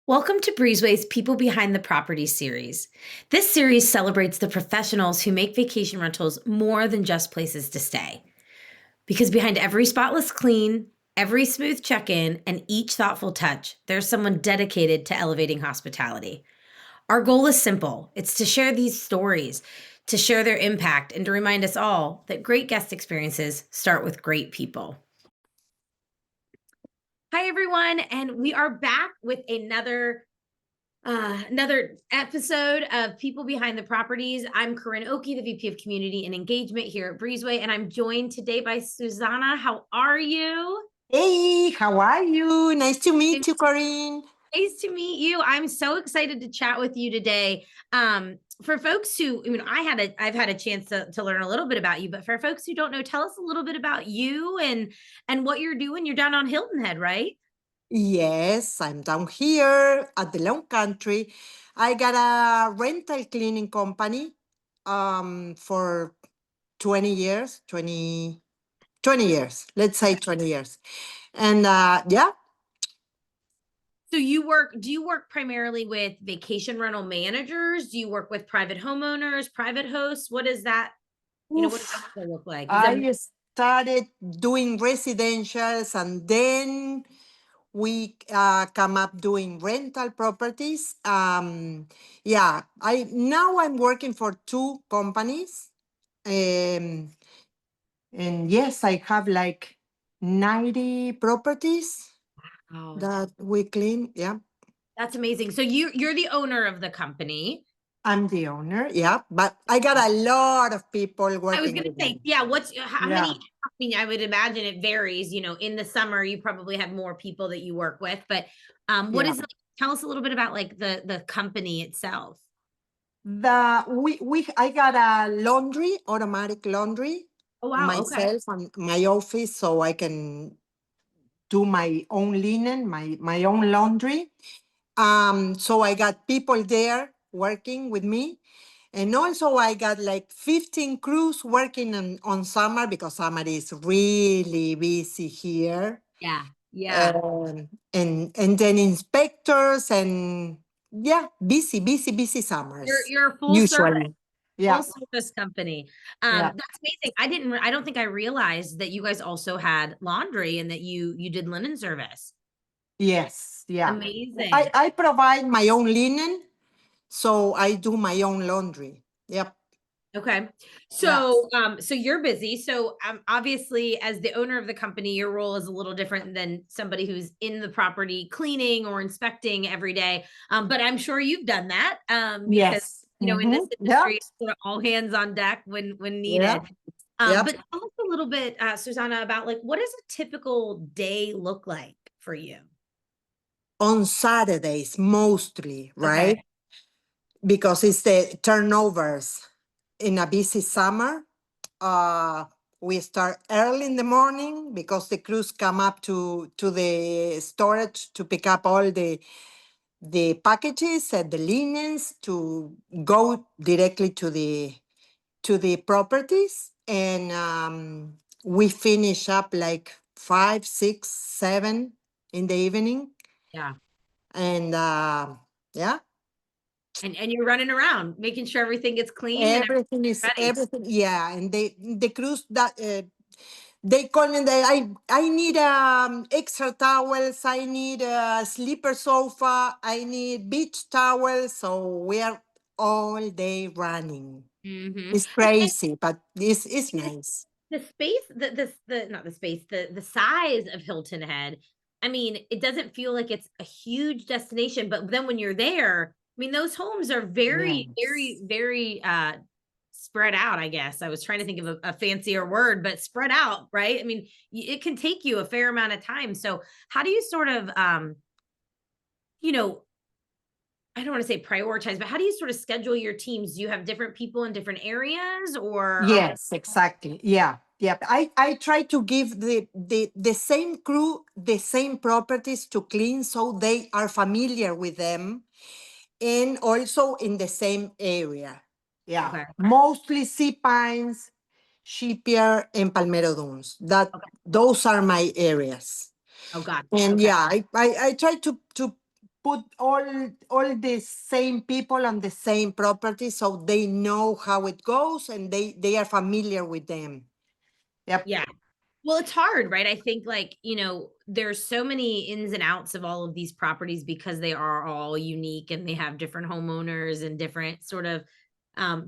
Welcome to Breezeway's People Behind the Property series. This series celebrates the professionals who make vacation rentals more than just places to stay. Because behind every spotless clean, every smooth check-in, and each thoughtful touch, there's someone dedicated to elevating hospitality. Our goal is simple. It's to share these stories, to share their impact, and to remind us all that great guest experiences start with great people. Hi, everyone, and we are back with another episode of People Behind the Properties. I'm Koryn Okey, the VP of Community and Engagement here at Breezeway, and I'm joined today by Susana. How are you? Hey, how are you? Nice to meet you, Koryn. Nice to meet you. I'm so excited to chat with you today. For folks who, I've had a chance to learn a little bit about you, but for folks who don't know, tell us a little bit about you and what you're doing. You're down on Hilton Head, right? Yes, I'm down here at the Low Country. I got a rental cleaning company for 20 years, 20 years, let's say 20 years. And yeah. So do you work primarily with vacation rental managers? Do you work with private homeowners, private hosts? What is that? What does that look like? I started doing residentials, and then we come up doing rental properties. Yeah, I'm working for two companies. Um, and yes, I have like 90 properties Wow. that we clean. Yeah. That's amazing. So you're the owner of the company. I'm the owner. Yeah. But I got a lot of people I was working going to with say, me. yeah, how Yeah. many? I mean, I would imagine it varies. In the summer, you probably have more people that you work with, but what Yeah. is tell us a little bit about like the company itself. I got a laundry, automatic laundry, Oh, wow. Okay. myself and my office, so I can do my own linen, my own laundry. So I got people there working with me. And also I got like 15 crews working on summer, because summer is really busy here. Yeah. Yeah. And then inspectors, and yeah, busy summers. You're a full service. Usually. Yeah. Full service company. Yeah. That's amazing. I don't think I realized that you guys also had laundry and that you did linen service. Yes. Yeah. Amazing. I provide my own linen, so I do my own laundry. Yep. Okay. So so you're busy. So obviously as the owner of the company, your role is a little different than somebody who's in the property cleaning or inspecting every day. But I'm sure you've done that because Yes. in this Yeah. industry, it's sort of all hands on deck when needed. Yeah. Yep. But tell us a little bit, Susana, about like what does a typical day look like for you? On Saturdays, mostly, right? Okay. Because it's the turnovers in a busy summer. We start early in the morning because the crews come up to the storage to pick up all the packages and the linens to go directly to the properties. And we finish up like 5, 6, 7 in the evening. Yeah. And yeah. And you're running around making sure everything gets clean and Everything is ready. everything. Yeah, and the crews that they call me. I need extra towels. I need a sleeper sofa. I need beach towels. So we are all day running. Mm-hmm. It's crazy, but it's nice. The space, the not the space, the size of Hilton Head. I mean, it doesn't feel like it's a huge destination, but then when you're there, I mean, those homes are very, very, Yes. very spread out, I guess. I was trying to think of a fancier word, but spread out, right? I mean, it can take you a fair amount of time. So how do you sort of you know, I don't want to say prioritize, but how do you sort of schedule your teams? Do you have different people in different areas or Yes, exactly. Yeah. Yeah. I try to give the same crew the same properties to clean, so they are familiar with them, and also in the same area. Yeah. okay. Mostly sea pines, shipyard, and palmetto dunes. Those are my areas. Oh God. And Okay. yeah, I try to put all the same people on the same property, so they know how it goes and they are familiar with them. Yep. Yeah. Well, it's hard, right? I think like, there's so many ins and outs of all of these properties because they are all unique and they have different homeowners and different sort of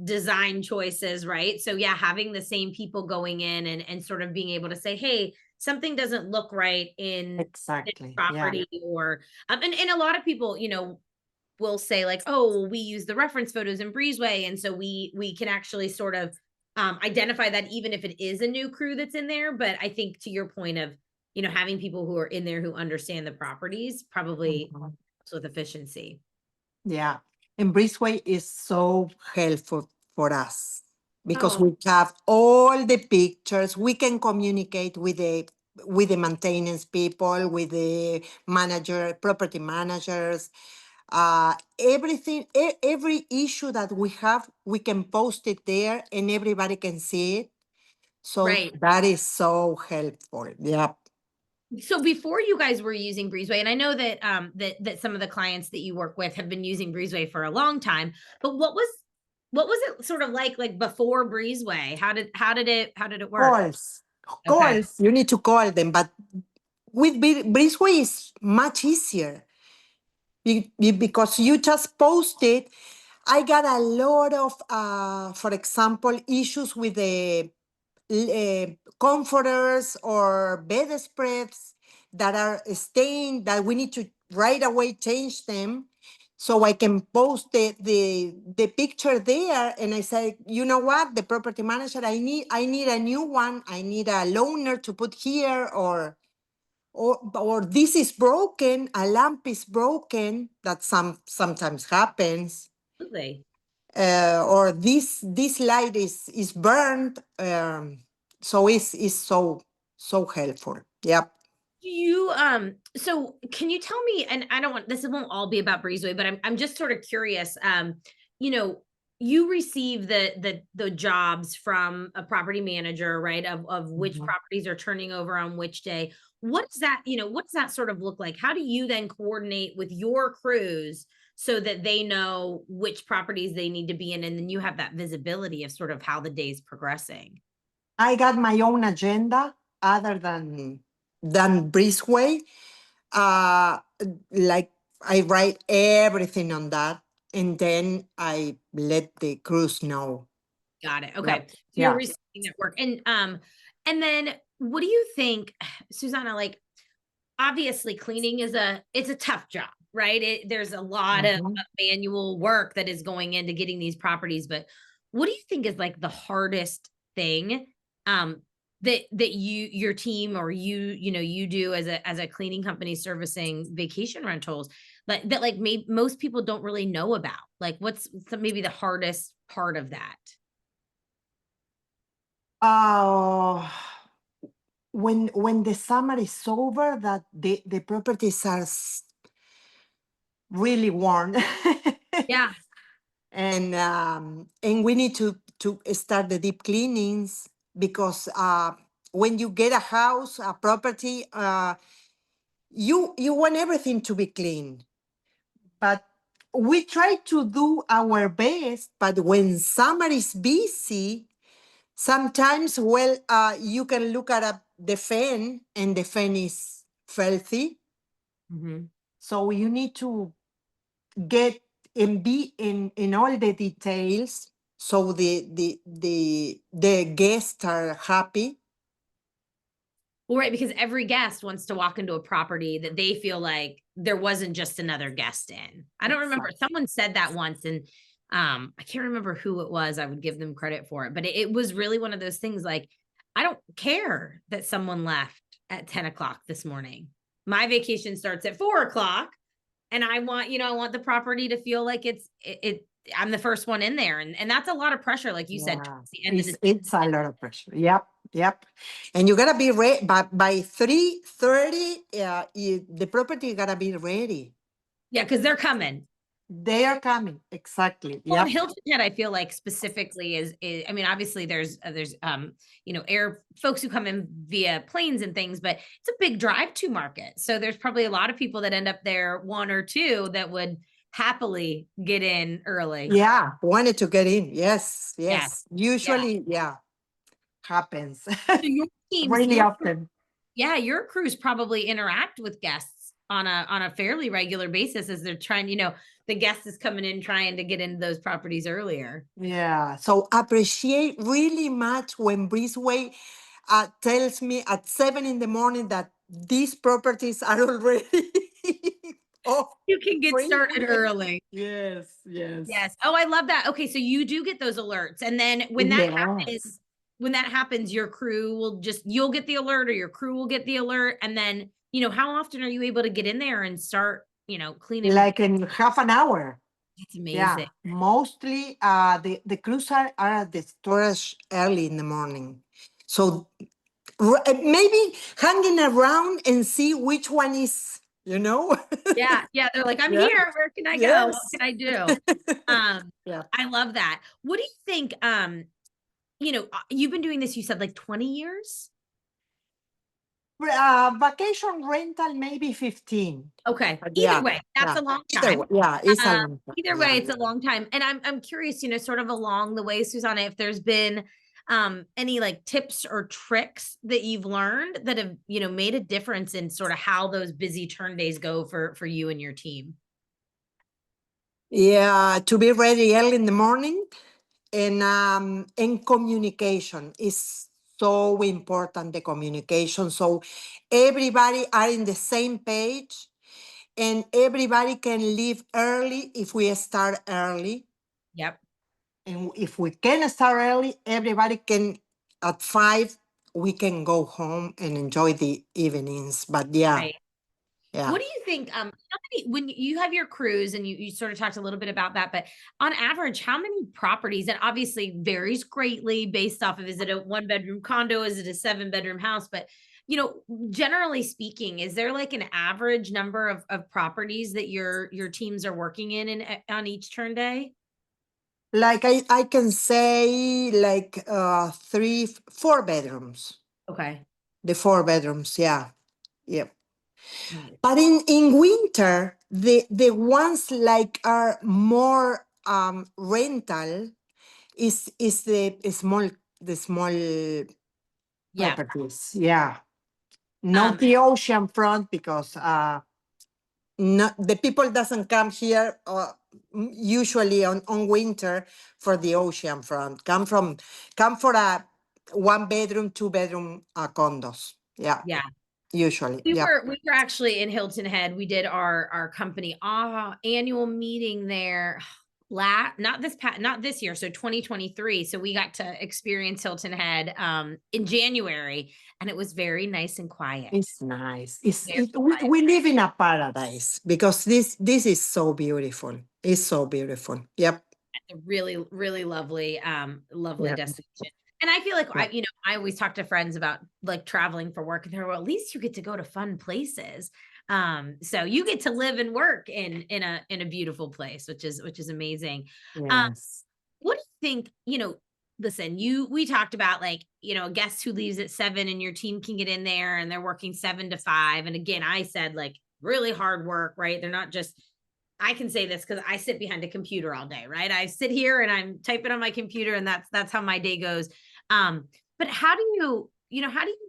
design choices, right? So yeah, having the same people going in and sort of being able to say, hey, something doesn't look right in this Exactly. Yeah. property or and a lot of people, will say like, oh, well, we use the reference photos in Breezeway. And so we can actually sort of identify that even if it is a new crew that's in there. But I think to your point of, having people who are in there who understand the properties probably Mhm. helps with efficiency. Yeah. And Breezeway is so helpful for us because Oh, we have all the pictures. We can communicate with the maintenance people, with the property managers, everything, every issue that we have, we can post it there and everybody can see it. So right. that is so helpful. Yeah. So before you guys were using Breezeway, and I know that that some of the clients that you work with have been using Breezeway for a long time, but what was it sort of like before Breezeway? How did it work? Calls, Okay. calls, you need to call them, but with Breezeway is much easier because you just post it. I got a lot of, for example, issues with the comforters or bedspreads that are staying that we need to right away change them. So I can post the picture there, and I say, you know what, the property manager, I need a new one. I need a loaner to put here, or this is broken. A lamp is broken. That sometimes happens, Absolutely. or this light is burned. So it's so helpful. Yep. Do you so can you tell me, and I don't want this won't all be about Breezeway, but I'm just sort of curious. You know, you receive the jobs from a property manager, right? Of which Mhm. properties are turning over on which day. What does that sort of look like? How do you then coordinate with your crews so that they know which properties they need to be in, and then you have that visibility of sort of how the day's progressing? I got my own agenda other than Breezeway. Uh, like I write everything on that, and then I let the crews know. Got it. Okay. Yep. So you're Yeah. receiving that work. And then what do you think, Susanna, like obviously cleaning it's a tough job, right? There's a lot of Mhm. manual work that is going into getting these properties, but what do you think is like the hardest thing um that your team or you do as a cleaning company servicing vacation rentals that like maybe most people don't really know about? Like what's maybe the hardest part of that? Uh, when the summer is over, that the properties are really worn. Yeah. And we need to start the deep cleanings because when you get a house, a property, you want everything to be clean. But we try to do our best. But when summer is busy, sometimes, well, you can look at the fan and the fan is filthy. Mm-hmm. So you need to get and be in all the details so the guests are happy. Well, right, because every guest wants to walk into a property that they feel like there wasn't just another guest in. I don't remember. Exactly. Someone said that once, and I can't remember who it was. I would give them credit for it, but it was really one of those things like, I don't care that someone left at 10 o'clock this morning. My vacation starts at 4 o'clock, and I want the property to feel like I'm the first one in there. And that's a lot of pressure, like you said, Yeah, towards the end of the it's a lot of pressure. Yep, yep. And you gotta be ready by 3:30. The property gotta be ready. yeah, because they're coming. They are coming. Exactly. Well, and Yep. Hilton Head, I feel like specifically is I mean, obviously there's air folks who come in via planes and things, but it's a big drive to market. So there's probably a lot of people that end up there, one or two that would happily get in early. Yeah. Wanted to get in. Yes. Yes. Yes. Yeah. Usually, yeah, happens So your teams, really often. your crews probably interact with guests on a fairly regular basis as they're trying, the guest is coming in trying to get into those properties earlier. Yeah. So appreciate really much when Breezeway tells me at 7 in the morning that these properties are already off You can get started freeway. early. Yes. Yes. Yes. Oh, I love that. Okay, so you do get those alerts. And then Yes. when that happens, your crew will you'll get the alert or your crew will get the alert. And then, how often are you able to get in there and start, cleaning? Like in half an hour. That's Yeah. amazing. Mostly the crews are at the storage early in the morning. So maybe hanging around and see which one is, you know? Yeah. Yeah. They're like, I'm Yeah. here. Where can I go? What Yes. can I do? Yeah. I love that. What do you think? You've been doing this, you said like 20 years? Vacation rental, maybe 15. Okay. But Either yeah, way, that's yeah. a long Either time. way, yeah, it's a Uh, long time. Either way, Yeah. it's a long time. And I'm curious, sort of along the way, Susana, if there's been any like tips or tricks that you've learned that have, made a difference in sort of how those busy turn days go for you and your team. Yeah, to be ready early in the morning and communication is so important, the communication. So everybody are in the same page and everybody can leave early if we start early. Yep. And if we can start early, everybody can, at 5, we can go home and enjoy the evenings. But yeah, Right. yeah. What do you think? When you have your cruise and you sort of talked a little bit about that, but on average, how many properties, and obviously varies greatly based off of, is it a 1-bedroom condo? Is it a 7-bedroom house? But, generally speaking, is there like an average number of properties that your teams are working in on each turn day? Like I can say like 4 bedrooms. Okay. The 4 bedrooms, yeah. Yep. Nice. But in winter, the ones like are more rental is the small Yeah. properties. Yeah. Not Um, the ocean front because not the people doesn't come here usually on winter for the ocean front. Come for a 1 bedroom, 2 bedroom condos. Yeah, yeah. usually. We Yeah. were we were actually in Hilton Head. We did our company annual meeting there. Not this year, so 2023. So we got to experience Hilton Head in January, and it was very nice and quiet. It's nice. Very quiet. We live in a paradise because this is so beautiful. It's so beautiful. Yep. A really, really lovely, lovely Yeah. destination. And I feel like Yeah. I always talk to friends about like traveling for work, and they're, well, at least you get to go to fun places. So you get to live and work in a beautiful place, which is amazing. Um, Yes. what do you think, listen, we talked about like, a guest who leaves at 7 and your team can get in there and they're working 7 to 5. And again, I said like really hard work, right? They're not just, I can say this because I sit behind a computer all day, right? I sit here and I'm typing on my computer, and that's how my day goes. But how do you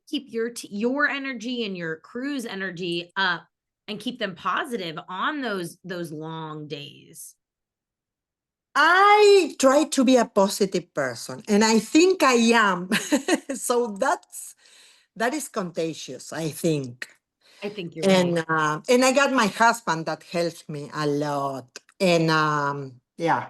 keep your energy and your crew's energy up and keep them positive on those long days? I try to be a positive person, and I think I am. So that is contagious, I think. I think you're right. And I got my husband that helps me a lot. And yeah,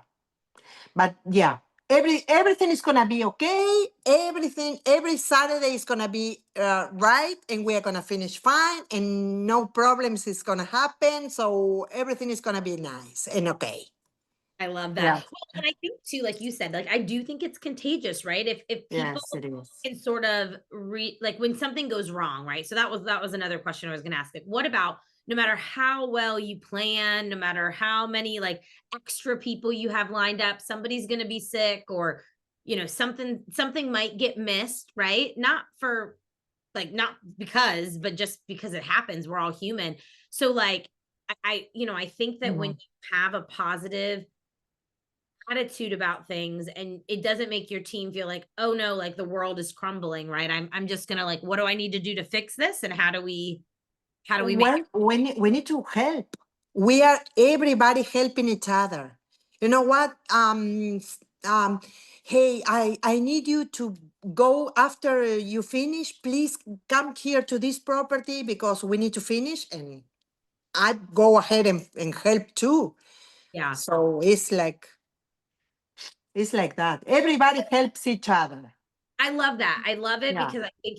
but yeah, everything is gonna be okay. Every Saturday is gonna be right, and we are gonna finish fine, and no problems is gonna happen. So everything is gonna be nice and okay. I love that. Yeah. Well, and I think too, like you said, like I do think it's contagious, right? If people Yes, it is. can sort of like when something goes wrong, right? So that was another question I was going to ask. Like, what about no matter how well you plan, no matter how many like extra people you have lined up, somebody's going to be sick, or something might get missed, right? Not for like, not because, but just because it happens. We're all human. So like I think that when Mhm. you have a positive attitude about things, and it doesn't make your team feel like, oh no, like the world is crumbling, right? I'm just gonna like, what do I need to do to fix this, and how do we make Well, we need to help. We are everybody helping each other. You know what? Hey, I need you to go after you finish. Please come here to this property because we need to finish, and I go ahead and help too. yeah. So it's like that. Everybody helps each other. I love that. I love it Yeah. because I think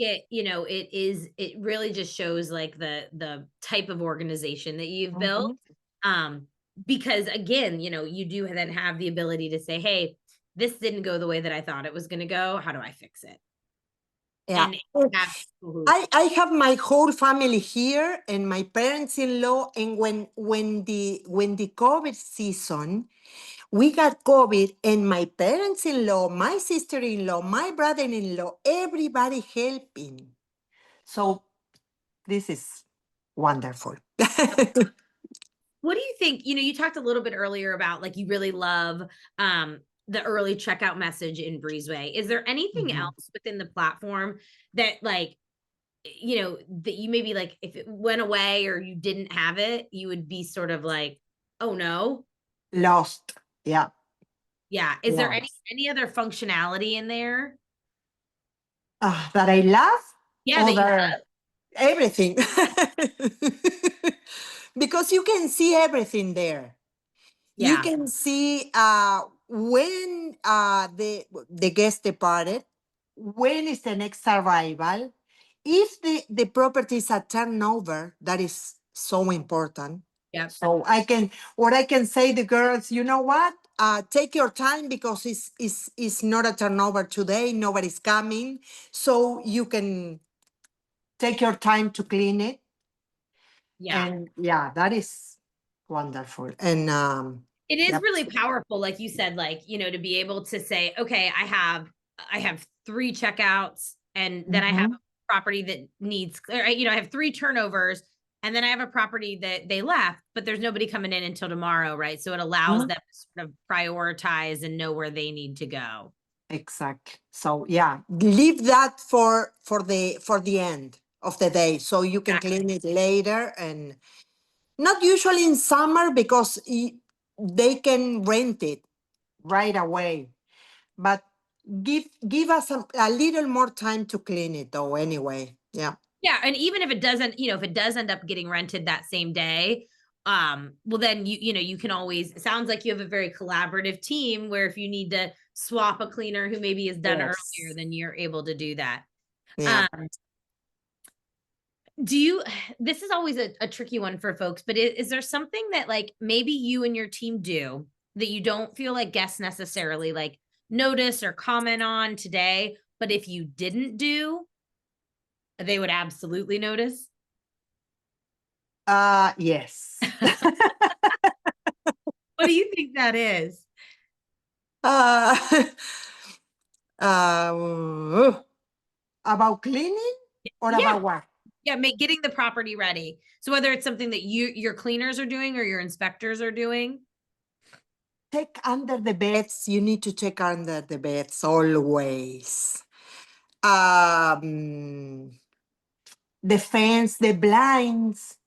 it really just shows like the type of organization that you've built. Mhm. Um, because again, you do then have the ability to say, hey, this didn't go the way that I thought it was going to go. How do I fix it? Yeah. And have people who, I have my whole family here and my parents-in-law. And when the COVID season, we got COVID, and my parents-in-law, my sister-in-law, my brother-in-law, everybody helping. So this is wonderful. what do you think? You talked a little bit earlier about like you really love the early checkout message in Breezeway. Is there anything Mhm. else within the platform that like that you maybe like if it went away or you didn't have it, you would be sort of like, oh no. Lost. Yeah. Yeah. Is there Yeah. any other functionality in there? That I love, Yeah, or that you that everything. Because you can see everything there. You yeah. can see when the guest departed, when is the next arrival, if the property is a turnover, that is so important. Yep. So I can say the girls, you know what? Take your time because it's not a turnover today. Nobody's coming, so you can take your time to clean it. Yeah. And yeah, that is wonderful. And It is yep. really powerful, like you said, like, to be able to say, okay, I have 3 checkouts, and then I have Mhm. a property that needs, or, I have 3 turnovers, and then I have a property that they left, but there's nobody coming in until tomorrow, right? So it allows Mhm. them to sort of prioritize and know where they need to go. Exactly. So yeah, leave that for the end of the day, so you can Exactly. clean it later. And not usually in summer because they can rent it right away. But give us a little more time to clean it though. Anyway, yeah. Yeah, and even if it doesn't, if it does end up getting rented that same day, well then you can always, it sounds like you have a very collaborative team where if you need to swap a cleaner who maybe is done earlier, Yes. then you're able to do that. Yeah. Um, do you this is always a tricky one for folks, but is there something that like maybe you and your team do that you don't feel like guests necessarily like notice or comment on today, but if you didn't do, they would absolutely notice? Yes. What do you think that is? uh, uh, about cleaning or Yeah. about what? Yeah, getting the property ready. So whether it's something that your cleaners are doing or your inspectors are doing. Check under the beds. You need to check under the beds always. Um, the fence, the blinds.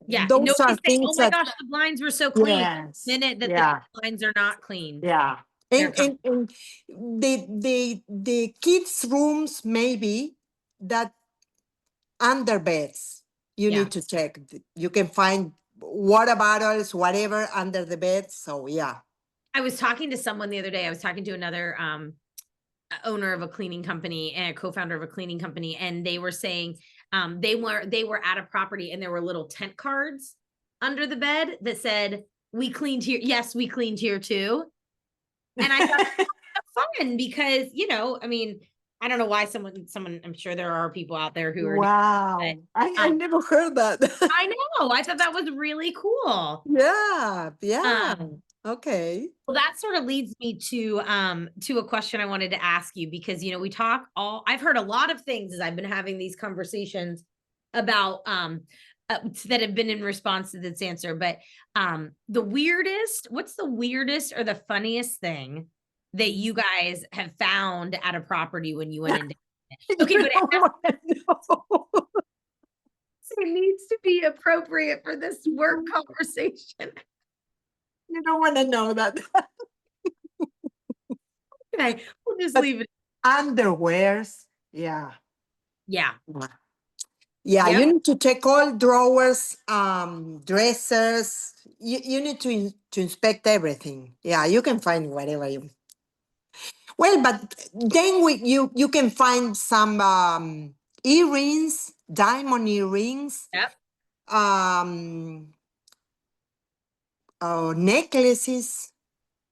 Yeah, Those are nobody's saying, "Oh things my that, gosh, the blinds were so clean." yes, Minute that the yeah, blinds are not clean, yeah. they're And the kids' rooms, maybe that under beds, you yeah. need to check. You can find water bottles, whatever, under the bed. So yeah. I was talking to someone the other day. I was talking to another owner of a cleaning company and a co-founder of a cleaning company, and they were saying they were at a property and there were little tent cards under the bed that said, "We cleaned here." Yes, we cleaned here too. And I thought fun because I mean, I don't know why someone, I'm sure there are people out there who are doing it. Wow. I Um, never heard that. I know. I thought that was really cool. Yeah, yeah. Um, Okay. well, that sort of leads me to a question I wanted to ask you because we talk I've heard a lot of things as I've been having these conversations about that have been in response to this answer. But what's the weirdest or the funniest thing that you guys have found at a property when you went into it? Okay, You but don't wanna know. it needs to be appropriate for this work conversation. You don't want to know that. Okay, we'll just But leave it. underwears, yeah. Yeah. Yeah, you Yep. need to check all drawers, dressers. You need to inspect everything. Yeah, you can find whatever you. Well, but then you can find some earrings, diamond earrings, Yep. um, necklaces.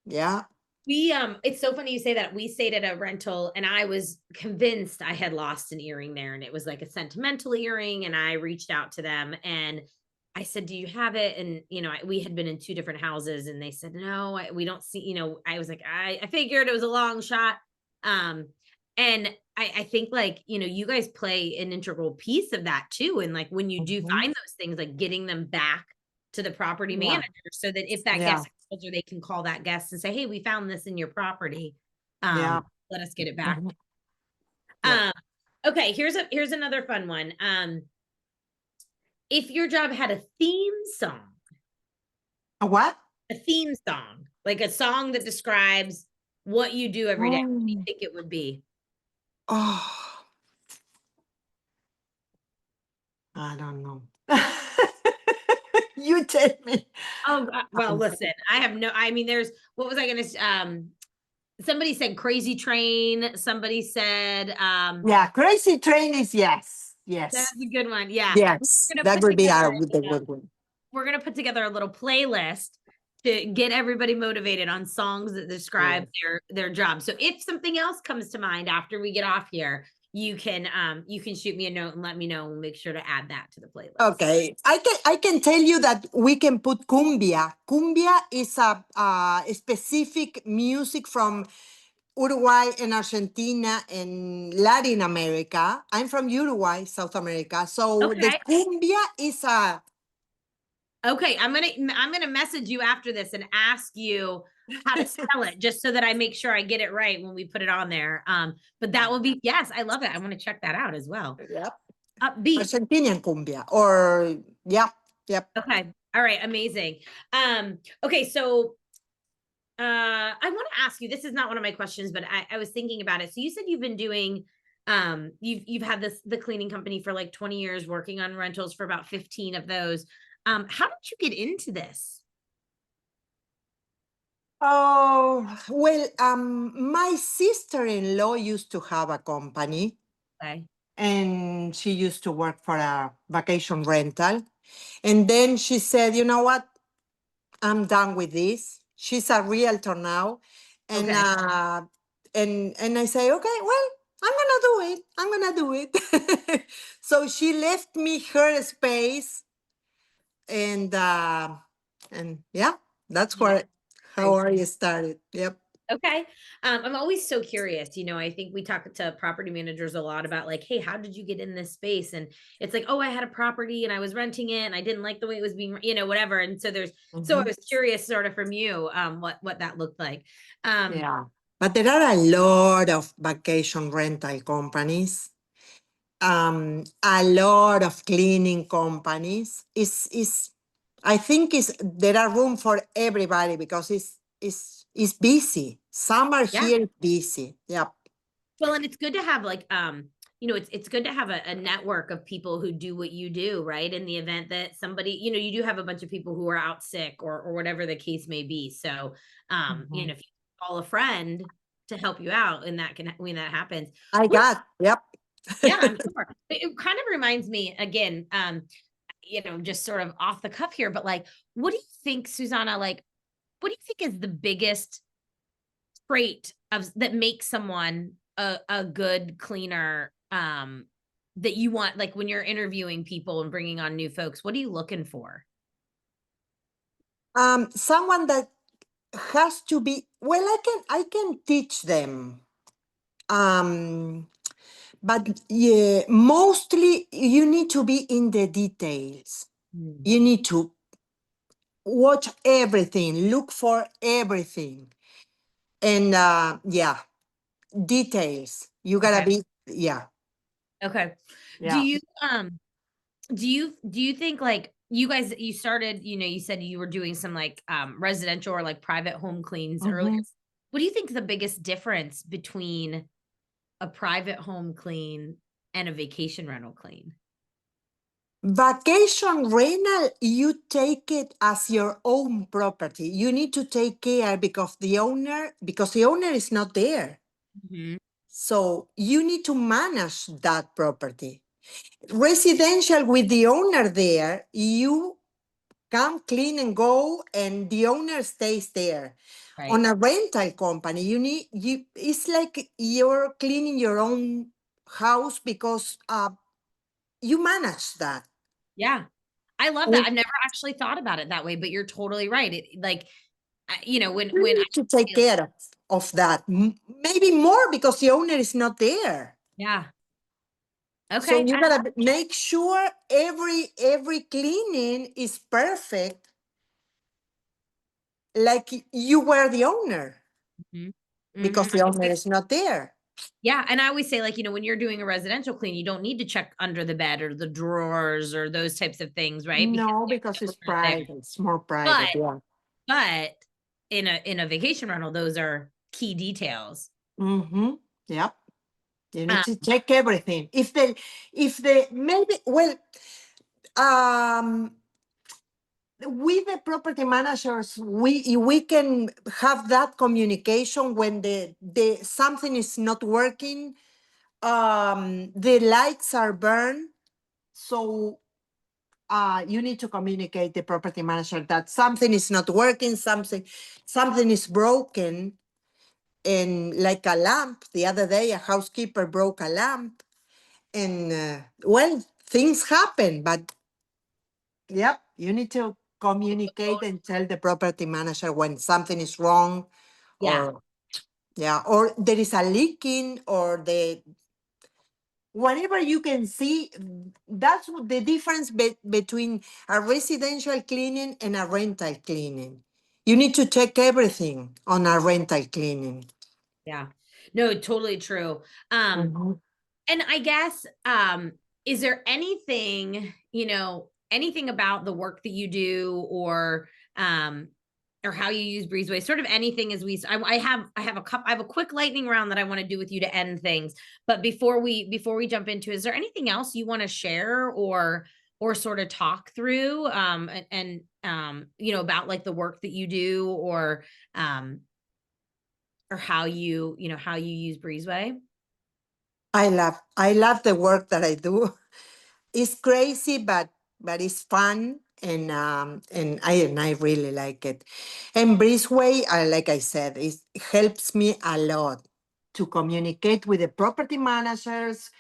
Yeah. It's so funny you say that. We stayed at a rental and I was convinced I had lost an earring there, and it was like a sentimental earring, and I reached out to them and I said, "Do you have it?" And we had been in two different houses and they said, "No, we don't see." I was like, I figured it was a long shot. Um and I think like, you guys play an integral piece of that too. And like when you do Mhm. find those things, like getting them back to the property Yeah. manager so that if that Yeah. guest calls, or they can call that guest and say, "Hey, we found this in your property. Yeah. Let us get it back." Mhm. Yeah. Um, okay, here's another fun one. If your job had A what? a theme song, like a song that describes what you do every day, what do you Oh. think it would be? Oh, I don't know. You tell me. Oh, well, Um, listen, I mean, what was I gonna, somebody said Crazy Train. Somebody said, yeah, Crazy Train is yes. that's Yes. a good one. Yeah. Yes. We're gonna That put would be together, our the good one. we're gonna put together a little playlist to get everybody motivated on songs that describe Yes. their job. So if something else comes to mind after we get off here, you can shoot me a note and let me know, and we'll make sure to add that to the playlist. Okay, I can tell you that we can put cumbia. Cumbia is a specific music from Uruguay and Argentina and Latin America. I'm from Uruguay, South America. So the Okay. cumbia is a Okay, I'm gonna message you after this and ask you how to spell it, just so that I make sure I get it right when we put it on there. But that will be, yes, I love it. I want to check that out as well. yep, Upbeat. Argentinian cumbia or yep, yep. Okay. All right. Amazing. Okay. So, I want to ask you, this is not one of my questions, but I was thinking about it. So you said you've been doing, you've had the cleaning company for like 20 years, working on rentals for about 15 of those. How did you get into this? Oh, well, my sister-in-law used to have a company Okay. and she used to work for a vacation rental. And then she said, you know what? I'm done with this. She's a realtor now. And Okay. and I say, okay, well, I'm gonna do it. I'm gonna do it. So she left me her space and yeah, that's Yeah. where how Very I started. Yep. Okay. I'm always so curious. I think we talk to property managers a lot about like, hey, how did you get in this space? And it's like, oh, I had a property and I was renting it and I didn't like the way it was being, whatever. And so I Mhm. was curious sort of from you, what that looked like. Um, Yeah. But there are a lot of vacation rental companies, a lot of cleaning companies. Is I think is there are room for everybody because it's busy. Summer yeah. here is busy. Yep. Well, and it's good to have like, it's good to have a network of people who do what you do, right? In the event that somebody, you do have a bunch of people who are out sick or whatever the case may be. So, Mhm. if you call a friend to help you out, and that can, when that happens. I What, got, yep. yeah, I'm sure. It kind of reminds me again, just sort of off the cuff here, but like, what do you think, Susanna, like, what do you think is the biggest trait of that makes someone a good cleaner that you want, like when you're interviewing people and bringing on new folks? What are you looking for? Someone that has to be, well, I can teach them. But yeah, mostly you need to be in the details. Mm. You need to watch everything, look for everything. And yeah, details. You gotta Okay. be, yeah, Okay. Do yeah. you do you think like you guys you started, you said you were doing some like residential or like private home cleans earlier. Mhm. What do you think the biggest difference between a private home clean and a vacation rental clean? Vacation rental, you take it as your own property. You need to take care because the owner is not there. Mhm. So you need to manage that property. Residential with the owner there, you come clean and go, and the owner stays there. Right. On a rental company, it's like you're cleaning your own house because you manage that. Yeah. I love that. And I've never actually thought about it that way, but you're totally right. It like when you I need to take care of that. Maybe more because the owner is not there. yeah. So Okay. you gotta make sure every cleaning is perfect, like you were the owner, Mhm. because Mhm. the owner is not there. Yeah, and I always say, like, when you're doing a residential clean, you don't need to check under the bed or the drawers or those types of things, right? Because No, because the it's owner's there. private. It's more But private. Yeah. but in a vacation rental, those are key details. Mm-hmm. Yep. You need Uh, to check everything. If the maybe well, um, with the property managers, we can have that communication when the something is not working. The lights are burned, so you need to communicate the property manager that something is not working, something is broken. And like a lamp, the other day a housekeeper broke a lamp, and well, things happen, but yep, you need to communicate and tell the property manager when something is wrong, yeah, or yeah, or there is a leaking, or the whatever you can see. That's what the difference between a residential cleaning and a rental cleaning. You need to check everything on a rental cleaning. yeah. No, totally true. Um, Mhm. And I guess, is there anything, anything about the work that you do or how you use Breezeway, sort of anything as I have a quick lightning round that I want to do with you to end things. But before we jump into, is there anything else you want to share or sort of talk through, about like the work that you do um, or how you use Breezeway? I love the work that I do. It's crazy, but it's fun, and I really like it. And Breezeway, like I said, it helps me a lot to communicate with the property managers.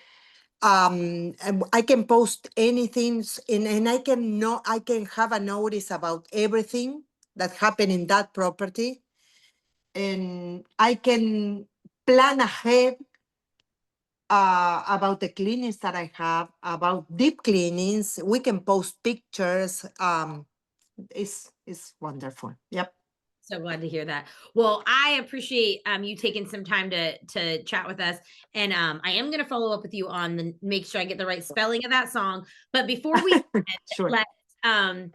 And I can post anything, and I can have a notice about everything that happened in that property, and I can plan ahead about the cleanings that I have, about deep cleanings. We can post pictures. It's wonderful. Yep. So glad to hear that. Well, I appreciate you taking some time to chat with us, and I am going to follow up with you on the make sure I get the right spelling of that song. But before we Sure. let um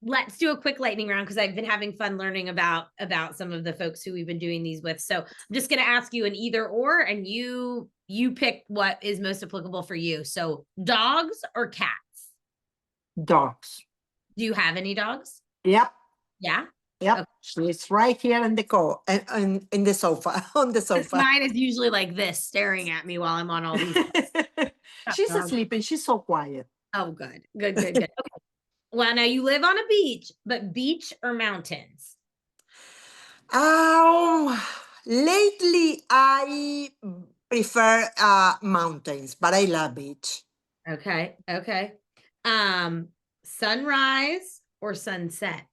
let's do a quick lightning round because I've been having fun learning about some of the folks who we've been doing these with. So I'm just going to ask you an either or, and you pick what is most applicable for you. So dogs or cats? Dogs. Do you have any dogs? Yep. Yeah. Yep. She's right here in the and in the sofa, on the sofa. Mine is usually like this, staring at me while I'm on all these. She's Um, asleep and she's so quiet. oh, good, good, good, good. Okay. Well, now you live on a beach, but beach or mountains? Um, Lately, prefer mountains, but I love beach. Okay. Okay. Sunrise or sunset?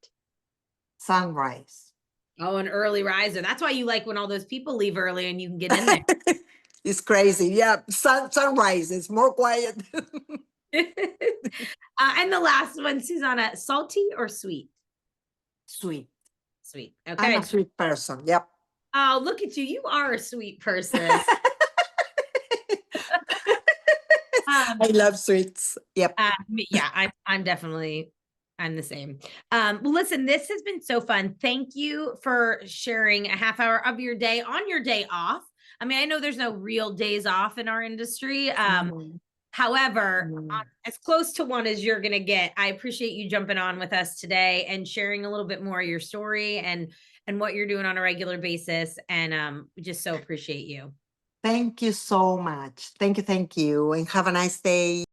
Sunrise. Oh, an early riser. That's why you like when all those people leave early and you can get in there. It's crazy. Yeah, sunrise is more quiet. And the last one, Susana, salty or sweet? Sweet. Sweet. I'm Okay. a sweet person. Yep. Oh, look at you. You are a sweet person. I love sweets. Yep. Yeah, I'm definitely I'm the same. Well, listen, this has been so fun. Thank you for sharing a half hour of your day on your day off. I mean, I know there's no real days off in our industry. However, as close to one as you're going to get, I appreciate you jumping on with us today and sharing a little bit more of your story and what you're doing on a regular basis. And we just so appreciate you. Thank you so much. Thank you. And have a nice day.